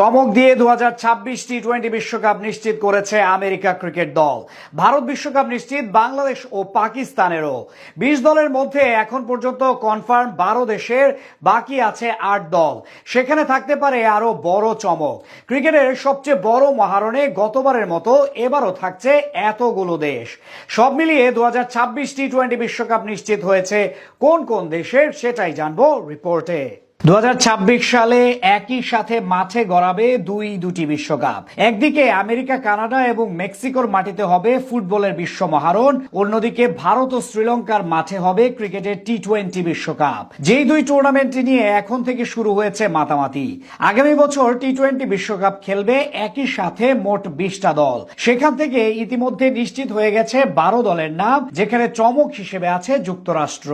চমক দিয়ে 2026 টি-20 বিশ্বকাপ নিশ্চিত করেছে আমেরিকা ক্রিকেট দল। ভারত বিশ্বকাপ নিশ্চিত, বাংলাদেশ ও পাকিস্তানেরও। 20 দলের মধ্যে এখন পর্যন্ত কনফার্ম 12 দেশের, বাকি আছে 8 দল। সেখানে থাকতে পারে আরো বড় চমক। ক্রিকেটের সবচেয়ে বড় মহারণে গতবারের মতো এবারও থাকছে এতগুলো দেশ। সব মিলিয়ে 2026 টি-20 বিশ্বকাপ নিশ্চিত হয়েছে কোন কোন দেশের, সেটাই জানবো রিপোর্টে। 2026 সালে একই সাথে মাঠে গড়াবে দুটি বিশ্বকাপ। একদিকে আমেরিকা, কানাডা এবং মেক্সিকোর মাটিতে হবে ফুটবলের বিশ্ব মহারণ, অন্যদিকে ভারত ও শ্রীলঙ্কার মাঠে হবে ক্রিকেটের টি-20 বিশ্বকাপ। যেই দুই টুর্নামেন্ট নিয়ে এখন থেকে শুরু হয়েছে মাতামাতি। আগামী বছর টি-20 বিশ্বকাপ খেলবে একই সাথে মোট 20টা দল। সেখান থেকে ইতিমধ্যে নিশ্চিত হয়ে গেছে 12 দলের নাম, যেখানে চমক হিসেবে আছে যুক্তরাষ্ট্র।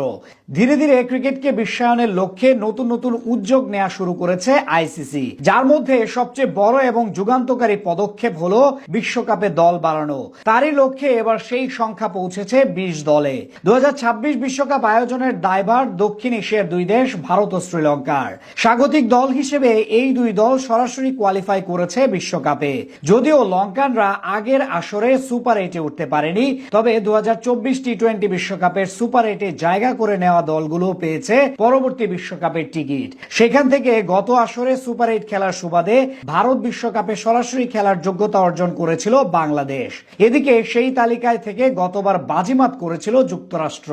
ধীরে ধীরে ক্রিকেটকে বিশ্বায়নের লক্ষ্যে নতুন নতুন উদ্যোগ নেওয়া শুরু করেছে আইসিসি, যার মধ্যে সবচেয়ে বড় এবং যুগান্তকারী পদক্ষেপ হলো বিশ্বকাপে দল বাড়ানো। তারই লক্ষ্যে এবার সেই সংখ্যা পৌঁছেছে 20 দলে। 2026 বিশ্বকাপ আয়োজনের দায়ভার দক্ষিণ এশিয়ার দুই দেশ ভারত ও শ্রীলঙ্কার। স্বাগতিক দল হিসেবে এই দুই দল সরাসরি কোয়ালিফাই করেছে বিশ্বকাপে। যদিও লঙ্কানরা আগের আসরে সুপার 8-এ উঠতে পারেনি, তবে 2024 টি-20 বিশ্বকাপের সুপার 8-এ জায়গা করে নেওয়া দলগুলো পেয়েছে পরবর্তী বিশ্বকাপের টিকিট। সেখান থেকে গত আসরে সুপার 8 খেলার সুবাদে ভারত বিশ্বকাপে সরাসরি খেলার যোগ্যতা অর্জন করেছিল বাংলাদেশ। এদিকে সেই তালিকায় থেকে গতবার বাজিমাত করেছিল যুক্তরাষ্ট্র।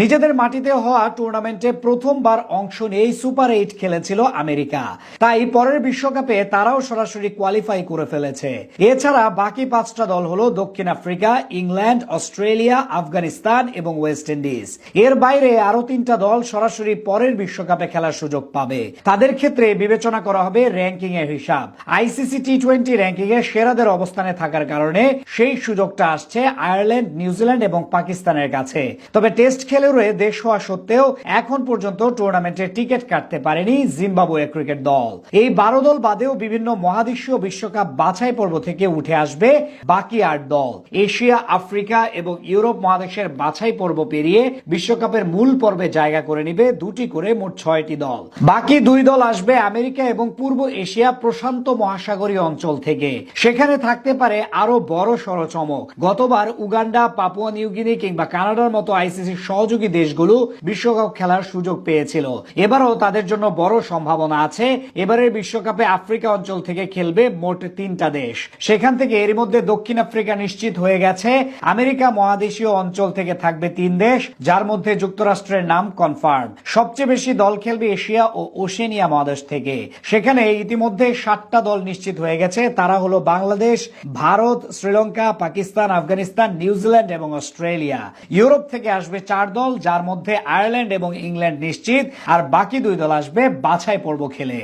নিজেদের মাটিতে হওয়া টুর্নামেন্টে প্রথমবার অংশ নিয়ে সুপার 8 খেলেছিল আমেরিকা, তাই পরের বিশ্বকাপে তারাও সরাসরি কোয়ালিফাই করে ফেলেছে। এছাড়া বাকি 5টা দল হলো দক্ষিণ আফ্রিকা, ইংল্যান্ড, অস্ট্রেলিয়া, আফগানিস্তান এবং ওয়েস্ট ইন্ডিজ। এর বাইরে আরো 3টা দল সরাসরি পরের বিশ্বকাপে খেলার সুযোগ পাবে। তাদের ক্ষেত্রে বিবেচনা করা হবে র্যাঙ্কিং এর হিসাব। আইসিসি টি-20 র্যাঙ্কিং এ সেরাদের অবস্থানে থাকার কারণে সেই সুযোগটা আসছে আয়ারল্যান্ড, নিউজিল্যান্ড এবং পাকিস্তানের কাছে। তবে টেস্ট খেলুড়ে দেশ হওয়া সত্ত্বেও এখন পর্যন্ত টুর্নামেন্টের টিকিট কাটতে পারেনি জিম্বাবুয়ে ক্রিকেট দল। এই 12 দল বাদেও বিভিন্ন মহাদেশীয় বিশ্বকাপ বাছাই পর্ব থেকে উঠে আসবে বাকি 8 দল। এশিয়া, আফ্রিকা এবং ইউরোপ মহাদেশের বাছাই পর্ব পেরিয়ে বিশ্বকাপের মূল পর্বে জায়গা করে নিবে দুটি করে মোট 6টি দল। বাকি 2 দল আসবে আমেরিকা এবং পূর্ব এশিয়া প্রশান্ত মহাসাগরীয় অঞ্চল থেকে। সেখানে থাকতে পারে আরো বড় সড় চমক। গতবার উগান্ডা, পাপুয়া নিউগিনি কিংবা কানাডার মতো আইসিসির সহযোগী দেশগুলো বিশ্বকাপ খেলার সুযোগ পেয়েছিল। এবারও তাদের জন্য বড় সম্ভাবনা আছে। এবারের বিশ্বকাপে আফ্রিকা অঞ্চল থেকে খেলবে মোট 3টা দেশ। সেখান থেকে এর মধ্যে দক্ষিণ আফ্রিকা নিশ্চিত হয়ে গেছে। আমেরিকা মহাদেশীয় অঞ্চল থেকে থাকবে 3 দেশ, যার মধ্যে যুক্তরাষ্ট্রের নাম কনফার্ম। সবচেয়ে বেশি দল খেলবে এশিয়া ও ওশেনিয়া মহাদেশ থেকে। সেখানে ইতিমধ্যে 7টা দল নিশ্চিত হয়ে গেছে। তারা হলো বাংলাদেশ, ভারত, শ্রীলঙ্কা, পাকিস্তান, আফগানিস্তান, নিউজিল্যান্ড এবং অস্ট্রেলিয়া। ইউরোপ থেকে আসবে 4 দল, যার মধ্যে আয়ারল্যান্ড এবং ইংল্যান্ড নিশ্চিত, আর বাকি 2 দল আসবে বাছাই পর্ব খেলে।